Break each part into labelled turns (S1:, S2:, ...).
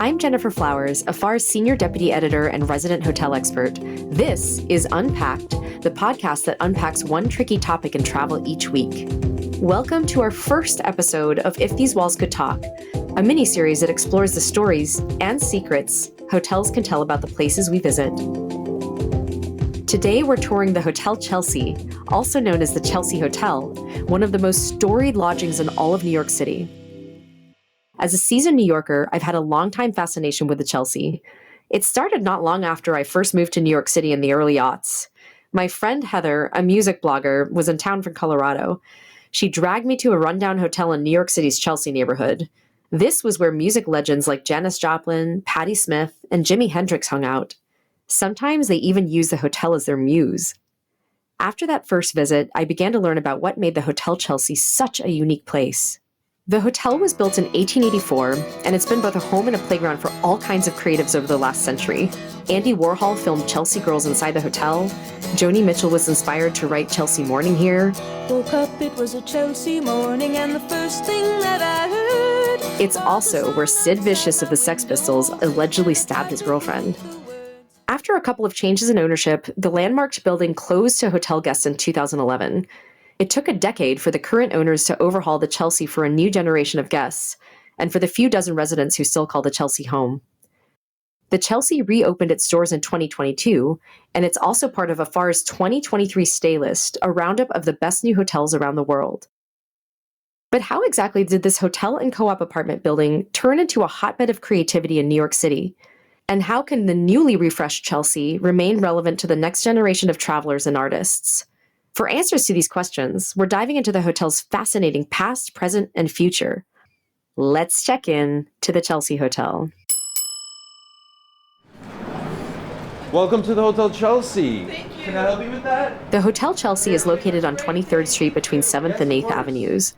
S1: I'm Jennifer Flowers, Afar's senior deputy editor and resident hotel expert. This is Unpacked, the podcast that unpacks one tricky topic in travel each week. Welcome to our first episode of If These Walls Could Talk, a mini-series that explores the stories and secrets hotels can tell about the places we visit. Today, we're touring the Hotel Chelsea, also known as the Chelsea Hotel, one of the most storied lodgings in all of New York City. As a seasoned New Yorker, I've had a long-time fascination with the Chelsea. It started not long after I first moved to New York City in the early aughts. My friend Heather, a music blogger, was in town from Colorado. She dragged me to a rundown hotel in New York City's Chelsea neighborhood. This was where music legends like Janis Joplin, Patti Smith, and Jimi Hendrix hung out. Sometimes they even used the hotel as their muse. After that first visit, I began to learn about what made the Hotel Chelsea such a unique place. The hotel was built in 1884, and it's been both a home and a playground for all kinds of creatives over the last century. Andy Warhol filmed Chelsea Girls inside the hotel. Joni Mitchell was inspired to write Chelsea Morning here.
S2: Woke up, it was a Chelsea morning, and the first thing that I heard.
S1: It's also where Sid Vicious of the Sex Pistols allegedly stabbed his girlfriend. After a couple of changes in ownership, the landmarked building closed to hotel guests in 2011. It took a decade for the current owners to overhaul the Chelsea for a new generation of guests, and for the few dozen residents who still call the Chelsea home. The Chelsea reopened its doors in 2022, and it's also part of Afar's 2023 stay list, a roundup of the best new hotels around the world. But how exactly did this hotel and co-op apartment building turn into a hotbed of creativity in New York City? And how can the newly refreshed Chelsea remain relevant to the next generation of travelers and artists? For answers to these questions, we're diving into the hotel's fascinating past, present, and future. Let's check in to the Chelsea Hotel.
S3: Welcome to the Hotel Chelsea. Thank you. Can I help you with that?
S1: The Hotel Chelsea is located on 23rd Street between 7th and 8th Avenues.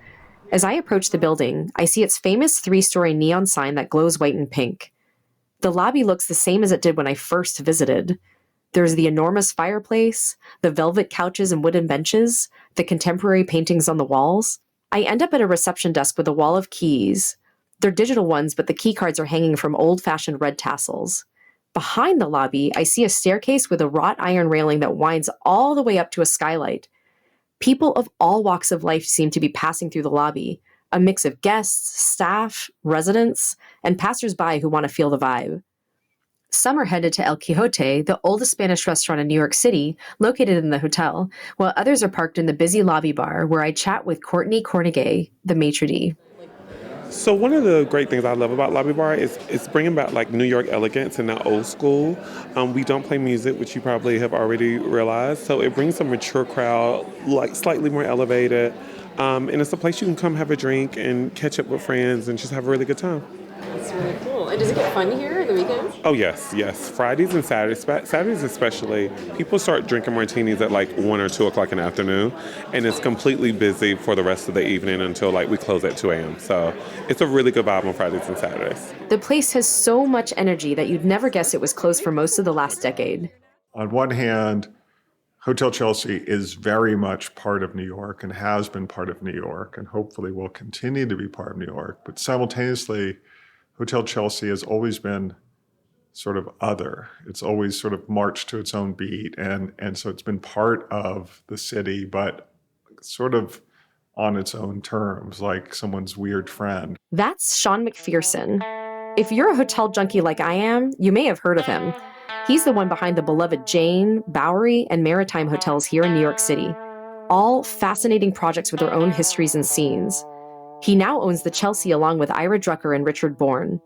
S1: As I approach the building, I see its famous three-story neon sign that glows white and pink. The lobby looks the same as it did when I first visited. There's the enormous fireplace, the velvet couches and wooden benches, the contemporary paintings on the walls. I end up at a reception desk with a wall of keys. They're digital ones, but the key cards are hanging from old-fashioned red tassels. Behind the lobby, I see a staircase with a wrought iron railing that winds all the way up to a skylight. People of all walks of life seem to be passing through the lobby, a mix of guests, staff, residents, and passersby who want to feel the vibe. Some are headed to El Quijote, the oldest Spanish restaurant in New York City, located in the hotel, while others are parked in the busy lobby bar where I chat with Courtney Cornegay, the maitre d'.
S4: So one of the great things I love about Lobby Bar is it's bringing back like New York elegance and that old school. We don't play music, which you probably have already realized. So it brings a mature crowd, like slightly more elevated. And it's a place you can come have a drink and catch up with friends and just have a really good time.
S1: That's really cool. And does it get fun here on the weekends?
S4: Oh, yes. Fridays and Saturdays, Saturdays especially, people start drinking martinis at like 1 or 2 o'clock in the afternoon, and it's completely busy for the rest of the evening until like we close at 2 a.m. So it's a really good vibe on Fridays and Saturdays.
S1: The place has so much energy that you'd never guess it was closed for most of the last decade.
S5: On one hand, Hotel Chelsea is very much part of New York and has been part of New York and hopefully will continue to be part of New York. But simultaneously, Hotel Chelsea has always been sort of other. It's always sort of marched to its own beat. And so it's been part of the city, but sort of on its own terms, like someone's weird friend.
S1: That's Sean McPherson. If you're a hotel junkie like I am, you may have heard of him. He's the one behind the beloved Jane, Bowery, and Maritime hotels here in New York City. All fascinating projects with their own histories and scenes. He now owns the Chelsea along with Ira Drucker and Richard Bourne.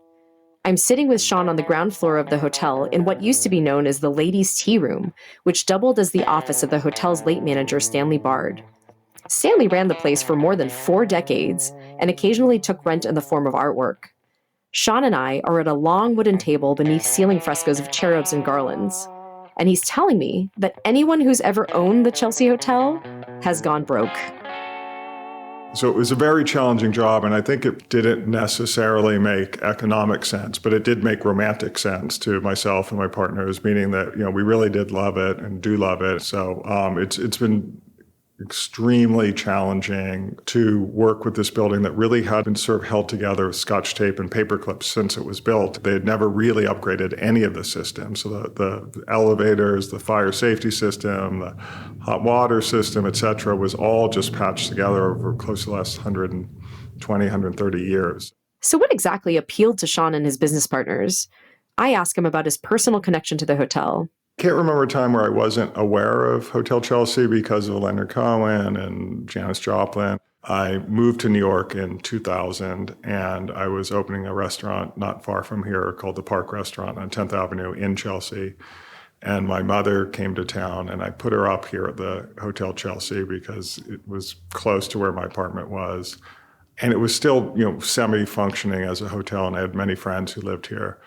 S1: I'm sitting with Sean on the ground floor of the hotel in what used to be known as the Ladies' Tea Room, which doubled as the office of the hotel's late manager, Stanley Bard. Stanley ran the place for more than 4 decades and occasionally took rent in the form of artwork. Sean and I are at a long wooden table beneath ceiling frescoes of cherubs and garlands. And he's telling me that anyone who's ever owned the Chelsea Hotel has gone broke.
S5: So it was a very challenging job, and I think it didn't necessarily make economic sense, but it did make romantic sense to myself and my partners, meaning that, we really did love it and do love it. So it's been extremely challenging to work with this building that really had been sort of held together with Scotch tape and paper clips since it was built. They had never really upgraded any of the systems. So the elevators, the fire safety system, the hot water system, et cetera, was all just patched together over close to the last 120, 130 years.
S1: So what exactly appealed to Sean and his business partners? I ask him about his personal connection to the hotel.
S5: Can't remember a time where I wasn't aware of Hotel Chelsea because of Leonard Cohen and Janis Joplin. I moved to New York in 2000, and I was opening a restaurant not far from here called the Park Restaurant on 10th Avenue in Chelsea. And my mother came to town, and I put her up here at the Hotel Chelsea because it was close to where my apartment was. And it was still, semi-functioning as a hotel, and I had many friends who lived here.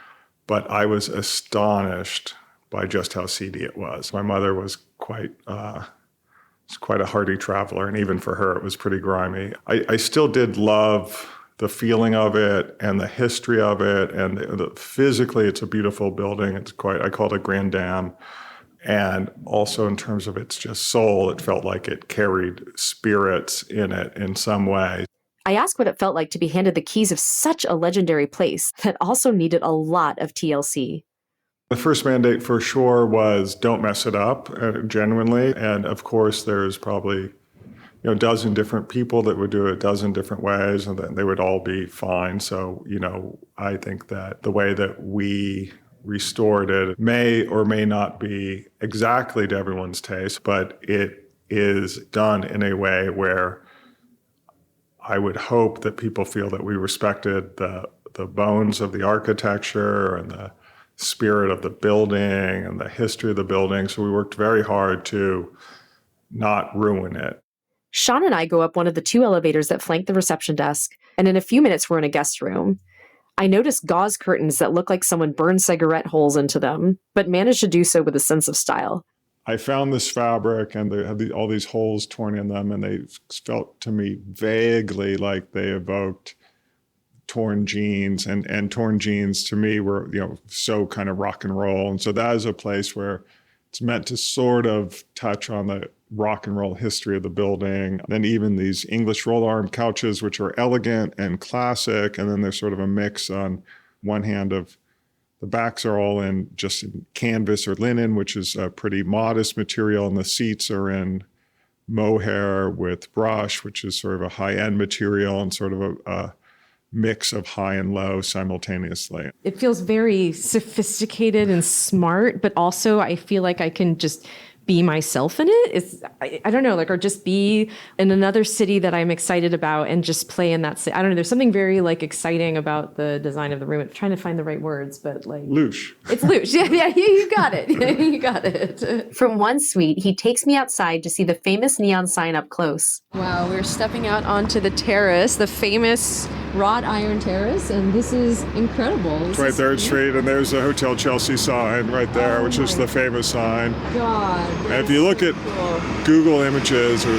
S5: But I was astonished by just how seedy it was. My mother was quite a hardy traveler, and even for her, it was pretty grimy. I still did love the feeling of it and the history of it, and physically, it's a beautiful building. I call it a grand dam. And also in terms of its just soul, it felt like it carried spirits in it in some way.
S1: I ask what it felt like to be handed the keys of such a legendary place that also needed a lot of TLC.
S5: The first mandate for sure was don't mess it up, genuinely. And of course, there's probably a dozen different people that would do it a dozen different ways, and then they would all be fine. So, I think that the way that we restored it may or may not be exactly to everyone's taste, but it is done in a way where I would hope that people feel that we respected the bones of the architecture and the spirit of the building and the history of the building. So we worked very hard to not ruin it.
S1: Sean and I go up one of the two elevators that flank the reception desk, and in a few minutes we're in a guest room. I notice gauze curtains that look like someone burned cigarette holes into them, but managed to do so with a sense of style.
S5: I found this fabric, and they had all these holes torn in them, and they felt to me vaguely like they evoked torn jeans, and torn jeans to me were, so kind of rock and roll. And so that is a place where it's meant to sort of touch on the rock and roll history of the building. Then even these English roll arm couches, which are elegant and classic. And then there's sort of a mix on one hand of the backs are all in just in canvas or linen, which is a pretty modest material. And the seats are in mohair with brush, which is sort of a high-end material, and sort of a mix of high and low simultaneously.
S6: It feels very sophisticated and smart, but also I feel like I can just be myself in it. I don't know, or just be in another city that I'm excited about and just play in that city. I don't know, there's something very exciting about the design of the room. I'm trying to find the right words, but
S5: Louche.
S6: It's louche. Yeah, you got it. You got it.
S1: From one suite, he takes me outside to see the famous neon sign up close.
S6: Wow, we're stepping out onto the terrace, the famous wrought iron terrace, and this is incredible.
S5: It's right there, straight, and there's the Hotel Chelsea sign right there, which is the famous sign.
S6: God.
S5: And if you look at Google images or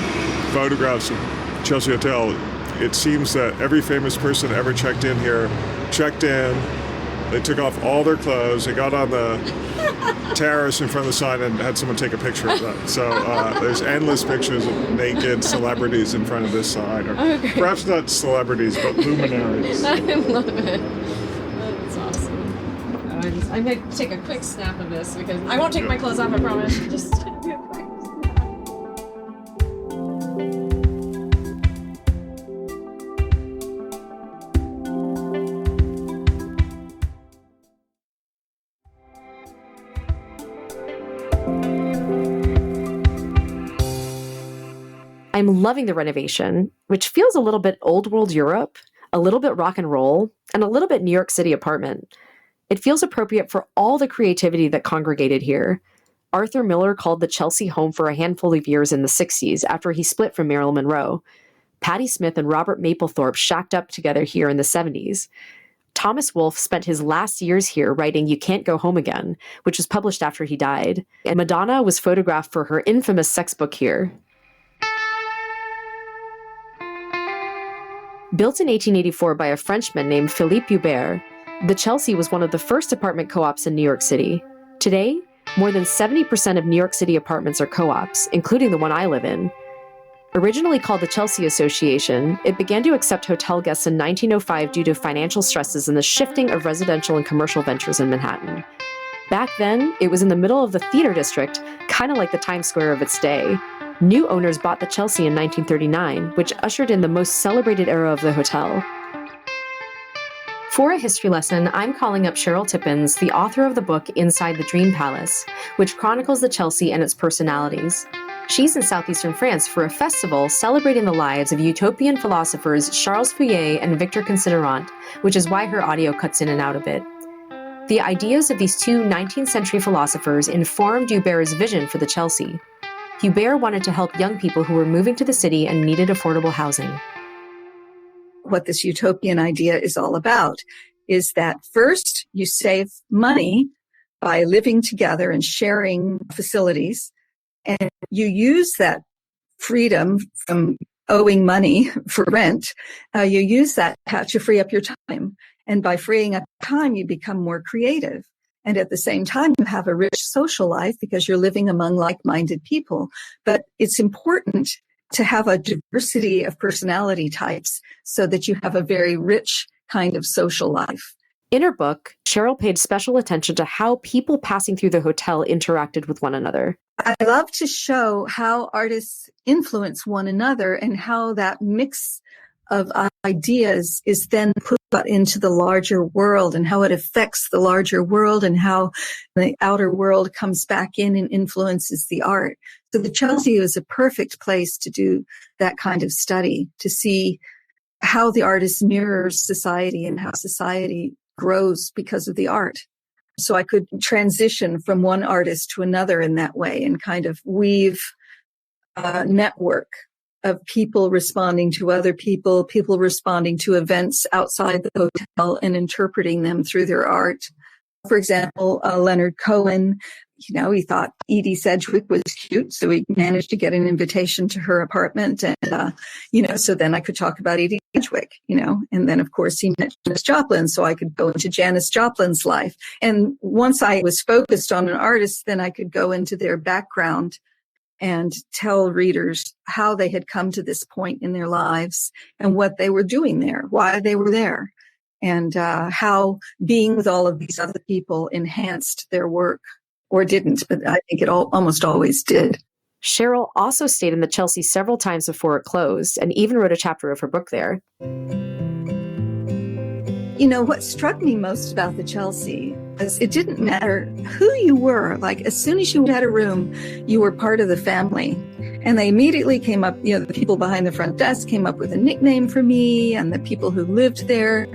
S5: photographs of Chelsea Hotel, it seems that every famous person ever checked in here, they took off all their clothes, they got on the terrace in front of the sign and had someone take a picture of that. So there's endless pictures of naked celebrities in front of this sign. Or perhaps not celebrities, but luminaries.
S6: I love it. That's awesome. I'm going to take a quick snap of this because I won't take my clothes off, I promise. Just do a quick snap.
S1: I'm loving the renovation, which feels a little bit old world Europe, a little bit rock and roll, and a little bit New York City apartment. It feels appropriate for all the creativity that congregated here. Arthur Miller called the Chelsea home for a handful of years in the 60s after he split from Marilyn Monroe. Patti Smith and Robert Mapplethorpe shacked up together here in the 70s. Thomas Wolfe spent his last years here writing You Can't Go Home Again, which was published after he died. And Madonna was photographed for her infamous sex book here. Built in 1884 by a Frenchman named Philippe Hubert, the Chelsea was one of the first apartment co-ops in New York City. Today, more than 70% of New York City apartments are co-ops, including the one I live in. Originally called the Chelsea Association, it began to accept hotel guests in 1905 due to financial stresses and the shifting of residential and commercial ventures in Manhattan. Back then, it was in the middle of the theater district, kind of like the Times Square of its day. New owners bought the Chelsea in 1939, which ushered in the most celebrated era of the hotel. For a history lesson, I'm calling up Cheryl Tippins, the author of the book Inside the Dream Palace, which chronicles the Chelsea and its personalities. She's in southeastern France for a festival celebrating the lives of utopian philosophers Charles Fourier and Victor Considerant, which is why her audio cuts in and out a bit. The ideas of these two 19th century philosophers informed Hubert's vision for the Chelsea. Hubert wanted to help young people who were moving to the city and needed affordable housing.
S7: What this utopian idea is all about is that first you save money by living together and sharing facilities, and you use that freedom from owing money for rent, you use that to free up your time. And by freeing up time, you become more creative. And at the same time, you have a rich social life because you're living among like-minded people. But it's important to have a diversity of personality types so that you have a very rich kind of social life.
S1: In her book, Cheryl paid special attention to how people passing through the hotel interacted with one another.
S7: I love to show how artists influence one another and how that mix of ideas is then put into the larger world and how it affects the larger world and how the outer world comes back in and influences the art. So the Chelsea is a perfect place to do that kind of study, to see how the artist mirrors society and how society grows because of the art. So I could transition from one artist to another in that way and kind of weave a network of people responding to other people, people responding to events outside the hotel and interpreting them through their art. For example, Leonard Cohen, he thought Edie Sedgwick was cute, so he managed to get an invitation to her apartment. And, so then I could talk about Edie Sedgwick, and then of course he met Janis Joplin, so I could go into Janis Joplin's life. And once I was focused on an artist, then I could go into their background and tell readers how they had come to this point in their lives and what they were doing there, why they were there, and how being with all of these other people enhanced their work, or didn't, but I think it almost always did.
S1: Cheryl also stayed in the Chelsea several times before it closed and even wrote a chapter of her book there.
S7: What struck me most about the Chelsea is it didn't matter who you were. Like, as soon as you had a room, you were part of the family. And they immediately came up, the people behind the front desk came up with a nickname for me, and the people who lived there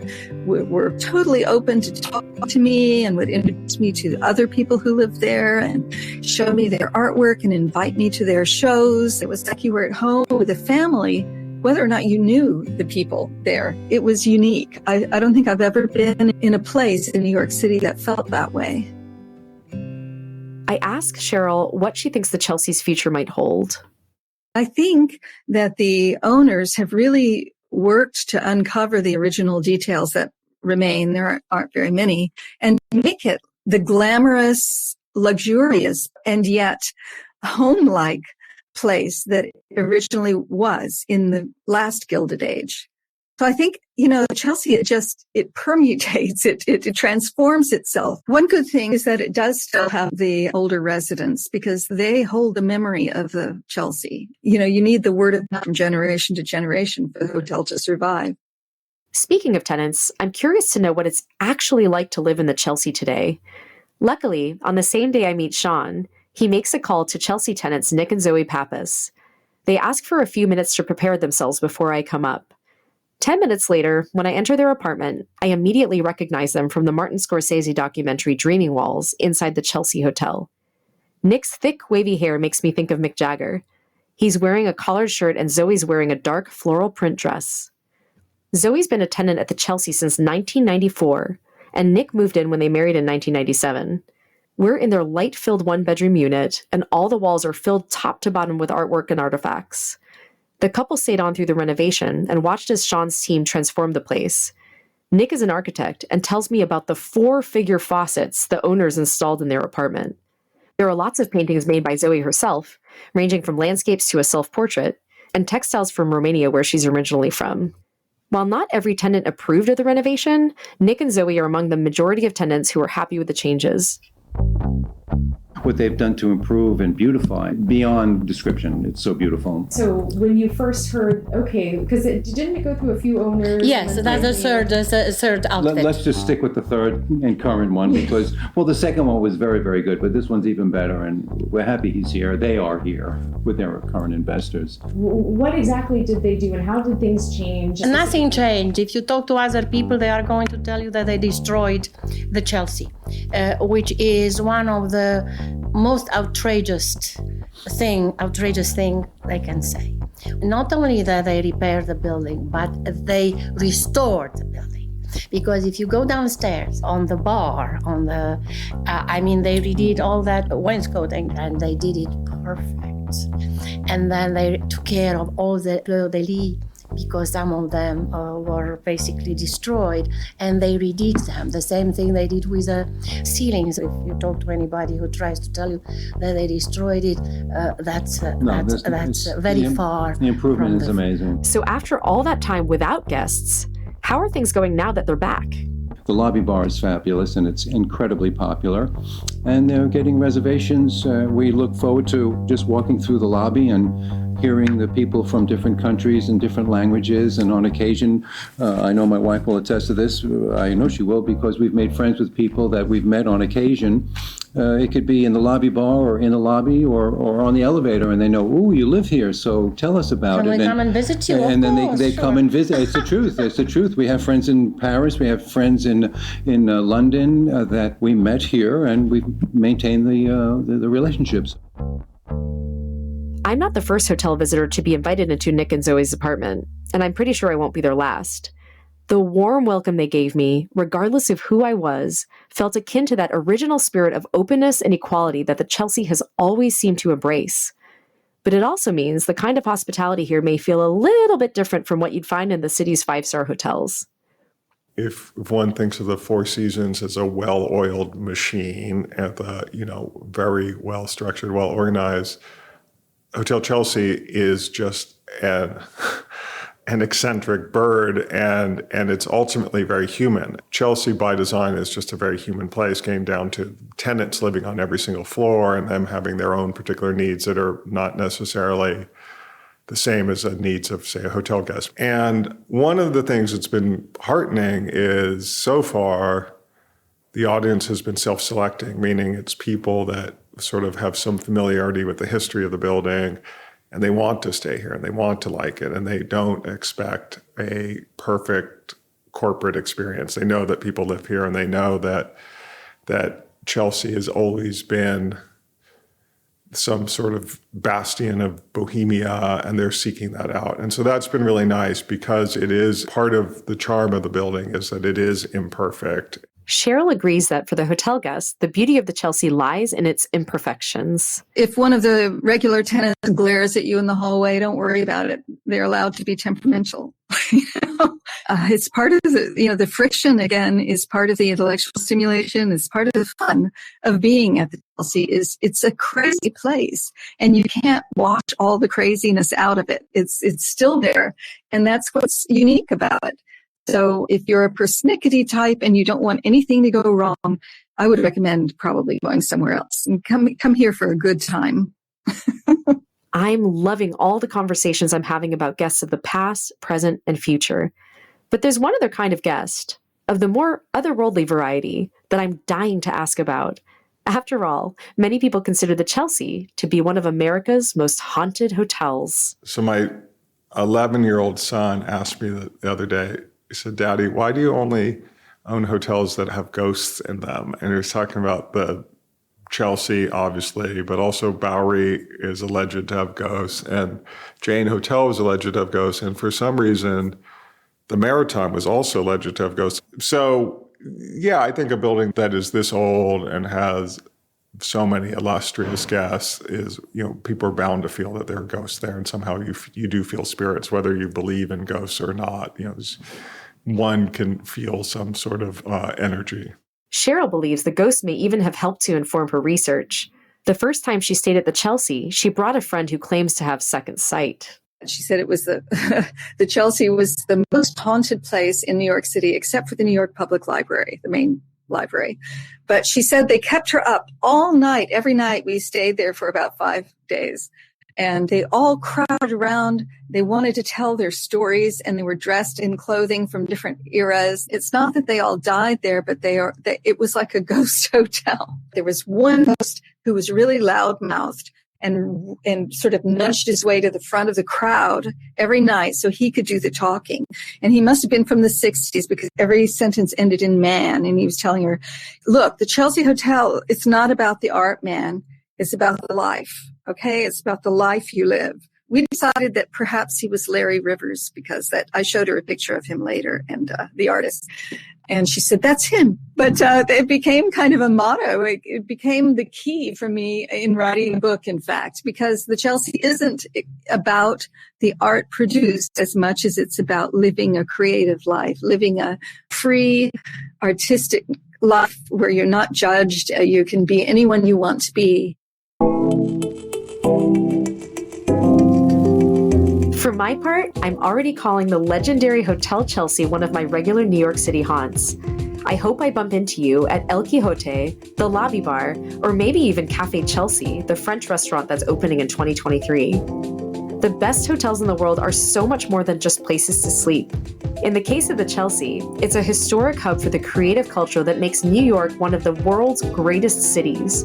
S7: were totally open to talk to me and would introduce me to other people who lived there and show me their artwork and invite me to their shows. It was like you were at home with a family, whether or not you knew the people there. It was unique. I don't think I've ever been in a place in New York City that felt that way.
S1: I asked Cheryl what she thinks the Chelsea's future might hold.
S7: I think that the owners have really worked to uncover the original details that remain. There aren't very many, and make it the glamorous, luxurious, and yet home-like place that it originally was in the last Gilded Age. So I think, the Chelsea, it permutates, it transforms itself. One good thing is that it does still have the older residents because they hold the memory of the Chelsea. You need the word of mouth from generation to generation for the hotel to survive.
S1: Speaking of tenants, I'm curious to know what it's actually like to live in the Chelsea today. Luckily, on the same day I meet Sean, he makes a call to Chelsea tenants Nick and Zoe Pappas. They ask for a few minutes to prepare themselves before I come up. 10 minutes later, when I enter their apartment, I immediately recognize them from the Martin Scorsese documentary Dreaming Walls inside the Chelsea Hotel. Nick's thick, wavy hair makes me think of Mick Jagger. He's wearing a collared shirt and Zoe's wearing a dark floral print dress. Zoe's been a tenant at the Chelsea since 1994, and Nick moved in when they married in 1997. We're in their light-filled one-bedroom unit, and all the walls are filled top to bottom with artwork and artifacts. The couple stayed on through the renovation and watched as Sean's team transformed the place. Nick is an architect and tells me about the 4-figure faucets the owners installed in their apartment. There are lots of paintings made by Zoe herself, ranging from landscapes to a self-portrait, and textiles from Romania, where she's originally from. While not every tenant approved of the renovation, Nick and Zoe are among the majority of tenants who are happy with the changes.
S8: What they've done to improve and beautify beyond description. It's so beautiful.
S6: So when you first heard, okay, because didn't it go through a few owners?
S9: Yes, that's the third outfit.
S8: Let's just stick with the third and current one because, well, the second one was very, very good, but this one's even better, and we're happy he's here. They are here with their current investors.
S6: What exactly did they do, and how did things change?
S9: Nothing changed. If you talk to other people, they are going to tell you that they destroyed the Chelsea, which is one of the most outrageous thing they can say. Not only that they repaired the building, but they restored the building. Because if you go downstairs on the bar, they redid all that wainscoting and they did it perfect. And then they took care of all the fleur de lis, because some of them were basically destroyed, and they redid them. The same thing they did with the ceilings. If you talk to anybody who tries to tell you that they destroyed it, that's very far.
S8: The improvement is amazing.
S1: So after all that time without guests, how are things going now that they're back?
S8: The lobby bar is fabulous and it's incredibly popular. And they're getting reservations. We look forward to just walking through the lobby and hearing the people from different countries and different languages. And on occasion, I know my wife will attest to this. I know she will, because we've made friends with people that we've met on occasion. It could be in the lobby bar or in the lobby or on the elevator, and they know, oh, you live here, so tell us about it.
S9: Can we come and visit you?
S8: And then they come and visit. It's the truth. It's the truth. We have friends in Paris. We have friends in London that we met here, and we maintain the relationships.
S1: I'm not the first hotel visitor to be invited into Nick and Zoe's apartment, and I'm pretty sure I won't be their last. The warm welcome they gave me, regardless of who I was, felt akin to that original spirit of openness and equality that the Chelsea has always seemed to embrace. But it also means the kind of hospitality here may feel a little bit different from what you'd find in the city's 5-star hotels.
S5: If one thinks of the Four Seasons as a well-oiled machine and very well-structured, well-organized, Hotel Chelsea is just an eccentric bird, and it's ultimately very human. Chelsea, by design, is just a very human place, came down to tenants living on every single floor and them having their own particular needs that are not necessarily the same as the needs of, say, a hotel guest. And one of the things that's been heartening is, so far, the audience has been self-selecting, meaning it's people that sort of have some familiarity with the history of the building, and they want to stay here and they want to like it, and they don't expect a perfect corporate experience. They know that people live here, and they know that Chelsea has always been some sort of bastion of bohemia, and they're seeking that out. And so that's been really nice, because it is part of the charm of the building is that it is imperfect.
S1: Cheryl agrees that for the hotel guests, the beauty of the Chelsea lies in its imperfections.
S7: If one of the regular tenants glares at you in the hallway, don't worry about it. They're allowed to be temperamental. It's part of the friction, again, is part of the intellectual stimulation. It's part of the fun of being at the Chelsea. It's a crazy place, and you can't wash all the craziness out of it. It's still there, and that's what's unique about it. So if you're a persnickety type and you don't want anything to go wrong, I would recommend probably going somewhere else and come here for a good time.
S1: I'm loving all the conversations I'm having about guests of the past, present, and future. But there's one other kind of guest, of the more otherworldly variety, that I'm dying to ask about. After all, many people consider the Chelsea to be one of America's most haunted hotels.
S5: So my 11-year-old son asked me the other day, he said, "Daddy, why do you only own hotels that have ghosts in them?" And he was talking about the Chelsea, obviously, but also Bowery is alleged to have ghosts, and Jane Hotel is alleged to have ghosts, and for some reason, the Maritime was also alleged to have ghosts. So, yeah, I think a building that is this old and has so many illustrious guests is, people are bound to feel that there are ghosts there, and somehow you do feel spirits, whether you believe in ghosts or not. One can feel some sort of energy.
S1: Cheryl believes the ghosts may even have helped to inform her research. The first time she stayed at the Chelsea, she brought a friend who claims to have second sight.
S7: She said it was the Chelsea was the most haunted place in New York City, except for the New York Public Library, the main library. But she said they kept her up all night. Every night we stayed there for about 5 days. And they all crowded around. They wanted to tell their stories, and they were dressed in clothing from different eras. It's not that they all died there, but it was like a ghost hotel. There was one ghost who was really loud-mouthed and sort of nudged his way to the front of the crowd every night so he could do the talking. And he must have been from the 60s because every sentence ended in man. And he was telling her, look, the Chelsea Hotel, it's not about the art, man. It's about the life. Okay, it's about the life you live. We decided that perhaps he was Larry Rivers because I showed her a picture of him later, and the artist. And she said, that's him. But it became kind of a motto. It became the key for me in writing a book, in fact, because the Chelsea isn't about the art produced as much as it's about living a creative life, living a free, artistic life where you're not judged. You can be anyone you want to be.
S1: For my part, I'm already calling the legendary Hotel Chelsea one of my regular New York City haunts. I hope I bump into you at El Quijote, the Lobby Bar, or maybe even Cafe Chelsea, the French restaurant that's opening in 2023. The best hotels in the world are so much more than just places to sleep. In the case of the Chelsea, it's a historic hub for the creative culture that makes New York one of the world's greatest cities.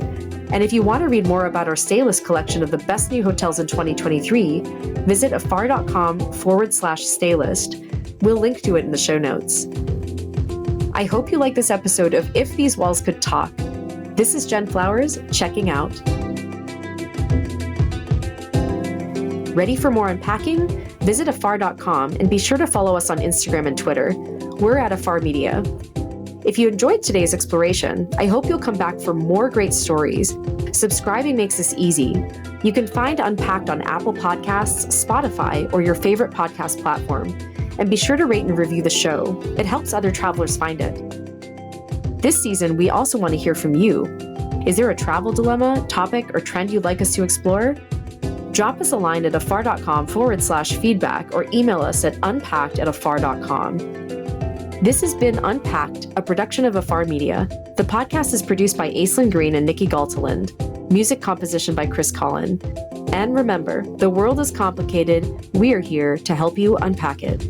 S1: And if you want to read more about our Stay List collection of the best new hotels in 2023, visit afar.com/staylist. We'll link to it in the show notes. I hope you like this episode of If These Walls Could Talk. This is Jen Flowers, checking out. Ready for more unpacking? Visit afar.com and be sure to follow us on Instagram and Twitter. We're at Afar Media. If you enjoyed today's exploration, I hope you'll come back for more great stories. Subscribing makes this easy. You can find Unpacked on Apple Podcasts, Spotify, or your favorite podcast platform. And be sure to rate and review the show. It helps other travelers find it. This season, we also want to hear from you. Is there a travel dilemma, topic, or trend you'd like us to explore? Drop us a line at afar.com/feedback or email us at unpacked@afar.com. This has been Unpacked, a production of Afar Media. The podcast is produced by Aislinn Green and Nikki Galteland. Music composition by Chris Collin. And remember, the world is complicated. We are here to help you unpack it.